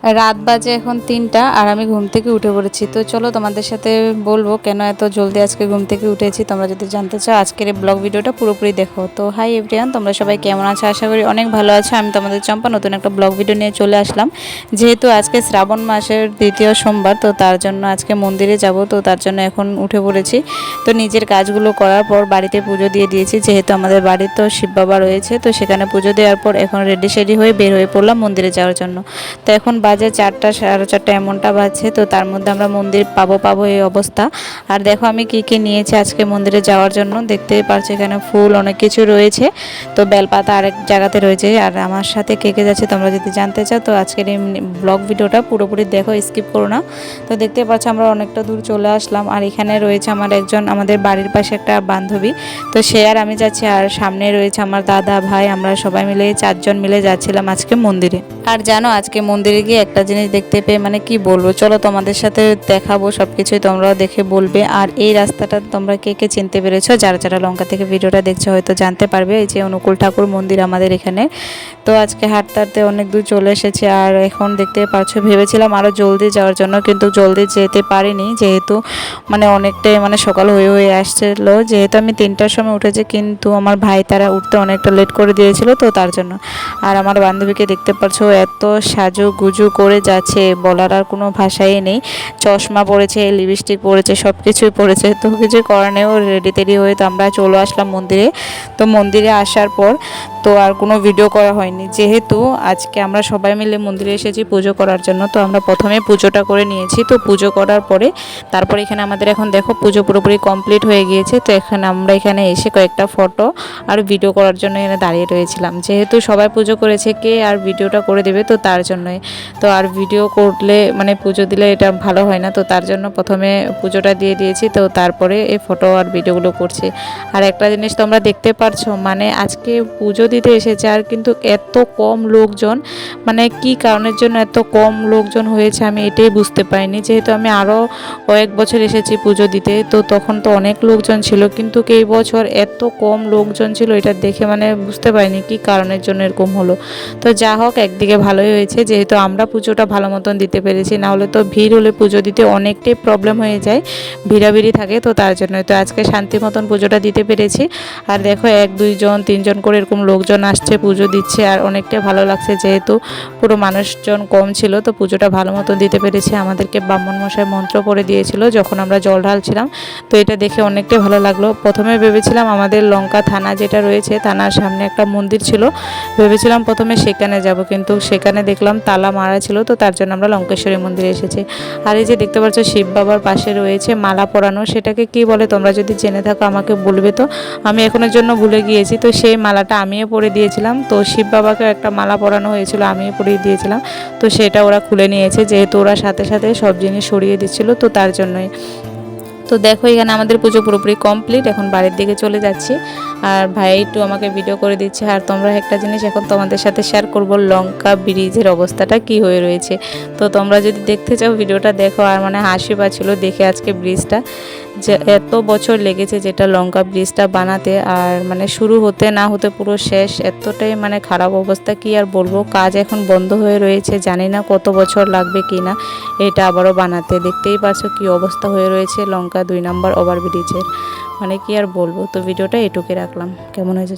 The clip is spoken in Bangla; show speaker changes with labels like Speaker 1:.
Speaker 1: রাত বাজে এখন 3টা আর আমি ঘুম থেকে উঠে পড়েছি। তো চলো তোমাদের সাথে বলবো কেন এত জলদি আজকে ঘুম থেকে উঠেছি। তোমরা যদি জানতে চাও আজকের এই ব্লগ ভিডিওটা পুরোপুরি দেখো। তো হাই এভরিওয়ান, তোমরা সবাই কেমন আছো? আশা করি অনেক ভালো আছো। আমি তোমাদের চম্পা নতুন একটা ব্লগ ভিডিও নিয়ে চলে আসলাম। যেহেতু আজকে শ্রাবণ মাসের দ্বিতীয় সোমবার, তো তার জন্য আজকে মন্দিরে যাব। তো তার জন্য এখন উঠে পড়েছি। তো নিজের কাজগুলো করার পর বাড়িতে পুজো দিয়ে দিয়েছি। যেহেতু আমাদের বাড়িতে তো শিব বাবা রয়েছে, তো সেখানে পুজো দেওয়ার পর এখন রেডি সেডি হয়ে বের হয়ে পড়লাম মন্দিরে যাওয়ার জন্য। তো এখন বাজে 4টা, 4:30 এমনটা বাজছে। তো তার মধ্যে আমরা মন্দির পাবো এই অবস্থা। আর দেখো আমি কি নিয়েছি আজকে মন্দিরে যাওয়ার জন্য। দেখতেই পারছো এখানে ফুল অনেক কিছু রয়েছে। তো বেলপাতা আরেক জায়গাতে রয়েছে। আর আমার সাথে কে যাচ্ছে তোমরা যদি জানতে চাও, তো আজকের এই ব্লগ ভিডিওটা পুরোপুরি দেখো, স্কিপ করো না। তো দেখতে পাচ্ছ আমরা অনেকটা দূর চলে আসলাম। আর এখানে রয়েছে আমাদের বাড়ির পাশে একটা বান্ধবী। তো সে আর আমি যাচ্ছি। আর সামনে রয়েছে আমার দাদা, ভাই, আমরা সবাই মিলে 4জন মিলে যাচ্ছিলাম আজকে মন্দিরে। আর জানো আজকে মন্দিরে গিয়ে একটা জিনিস দেখতে পেয়ে মানে কি বলবো, চলো তোমাদের সাথে দেখাবো সবকিছুই, তোমরাও দেখে বলবে। আর এই রাস্তাটা তোমরা কে চিনতে পেরেছো? যারা লঙ্কা থেকে ভিডিওটা দেখছো হয়তো জানতে পারবে। এই যে অনুকূল ঠাকুর মন্দির আমাদের এখানে। তো আজকে হাঁটতে অনেক দূর চলে এসেছে। আর এখন দেখতে পাচ্ছ, ভেবেছিলাম আরও জলদি যাওয়ার জন্য, কিন্তু জলদি যেতে পারিনি। যেহেতু মানে অনেকটাই সকাল হয়ে আসছিল। যেহেতু আমি 3টার সময় উঠেছি, কিন্তু আমার ভাই তারা উঠতে অনেকটা লেট করে দিয়েছিল, তো তার জন্য। আর আমার বান্ধবীকে দেখতে পাচ্ছ এত সাজু গুজু করে যাচ্ছে, বলার আর কোনো ভাষাই নেই। চশমা পরেছে, লিপস্টিক পরেছে, সব কিছুই পরেছে। তো কিছু করার নেই, ও রেডি তেডি হয়ে তো আমরা চলে আসলাম মন্দিরে। তো মন্দিরে আসার পর তো আর কোনো ভিডিও করা হয়নি। যেহেতু আজকে আমরা সবাই মিলে মন্দিরে এসেছি পুজো করার জন্য, তো আমরা প্রথমে পুজোটা করে নিয়েছি। তো পুজো করার পরে তারপর এখানে আমাদের এখন দেখো পুজো পুরোপুরি কমপ্লিট হয়ে গিয়েছে। তো আমরা এখানে এসে কয়েকটা ফটো আর ভিডিও করার জন্য এখানে দাঁড়িয়ে রয়েছিলাম। যেহেতু সবাই পুজো করেছে, কে আর ভিডিওটা করে দেবে, তো তার জন্যই। তো আর ভিডিও করলে পুজো দিলে এটা ভালো হয় না, তো তার জন্য প্রথমে পুজোটা দিয়ে দিয়েছি। তো তারপরে এই ফটো আর ভিডিওগুলো করছি। আর একটা জিনিস তোমরা দেখতে পারছো, আজকে পুজো দিতে এসেছে আর কিন্তু এত কম লোকজন, কি কারণের জন্য এত কম লোকজন হয়েছে আমি এটাই বুঝতে পারিনি। যেহেতু আমি আরও কয়েক বছর এসেছি পুজো দিতে, তো তখন তো অনেক লোকজন ছিল, কিন্তু এই বছর এত কম লোকজন ছিল, এটা দেখে বুঝতে পারিনি কি কারণের জন্য এরকম হলো। তো যা হোক, একদিকে ভালোই হয়েছে যেহেতু আমরা পুজোটা ভালো মতন দিতে পেরেছি। না হলে তো ভিড় হলে পুজো দিতে অনেকটাই প্রবলেম হয়ে যায়, ভিড়াভিড়ি থাকে। তো তার জন্য তো আজকে শান্তি মতন পুজোটা দিতে পেরেছি। আর দেখো 1, 2 জন 3 জন করে এরকম লোকজন আসছে, পুজো দিচ্ছে। আর অনেকটাই ভালো লাগছে, যেহেতু পুরো মানুষজন কম ছিল, তো পুজোটা ভালো মতন দিতে পেরেছি। আমাদেরকে ব্রাহ্মণ মশাই মন্ত্র পড়ে দিয়েছিল যখন আমরা জল ঢালছিলাম। তো এটা দেখে অনেকটাই ভালো লাগলো। প্রথমে ভেবেছিলাম আমাদের লঙ্কা থানা যেটা রয়েছে, থানার সামনে একটা মন্দির ছিল, ভেবেছিলাম প্রথমে সেখানে যাব, কিন্তু সেখানে দেখলাম তালা মারা ছিল। তো তার জন্য আমরা লঙ্কেশ্বরী মন্দিরে এসেছি। আর এই যে দেখতে পাচ্ছ শিব বাবার পাশে রয়েছে মালা পরানো, সেটাকে কি বলে তোমরা যদি জেনে থাকো আমাকে বলবে। তো আমি এখনের জন্য ভুলে গিয়েছি। তো সেই মালাটা আমিও পরে দিয়েছিলাম। তো শিব বাবাকে একটা মালা পরানো হয়েছিল, আমিও পরিয়ে দিয়েছিলাম। তো সেটা ওরা খুলে নিয়েছে, যেহেতু ওরা সাথে সাথে সব জিনিস সরিয়ে দিচ্ছিল, তো তার জন্যই। তো দেখো এখানে আমাদের পুজো পুরোপুরি কমপ্লিট, এখন বাড়ির দিকে চলে যাচ্ছি। আর ভাই একটু আমাকে ভিডিও করে দিচ্ছে। আর তোমরা একটা জিনিস এখন তোমাদের সাথে শেয়ার করব, লঙ্কা ব্রিজের অবস্থাটা কি হয়ে রয়েছে। তো তোমরা যদি দেখতে চাও ভিডিওটা দেখো। আর হাসি পাচ্ছিল দেখে আজকে ব্রিজটা, যে এত বছর লেগেছে যেটা লঙ্কা ব্রিজটা বানাতে। আর শুরু হতে না হতে পুরো শেষ, এতটাই খারাপ অবস্থা, কি আর বলবো। কাজ এখন বন্ধ হয়ে রয়েছে, জানি না কত বছর লাগবে কি না এটা আবারও বানাতে। দেখতেই পাচ্ছ কি অবস্থা হয়ে রয়েছে লঙ্কা 2 নম্বর ওভারব্রিজের, কি আর বলবো। তো ভিডিওটা এটুকুই রাখলাম, কেমন হয়েছে।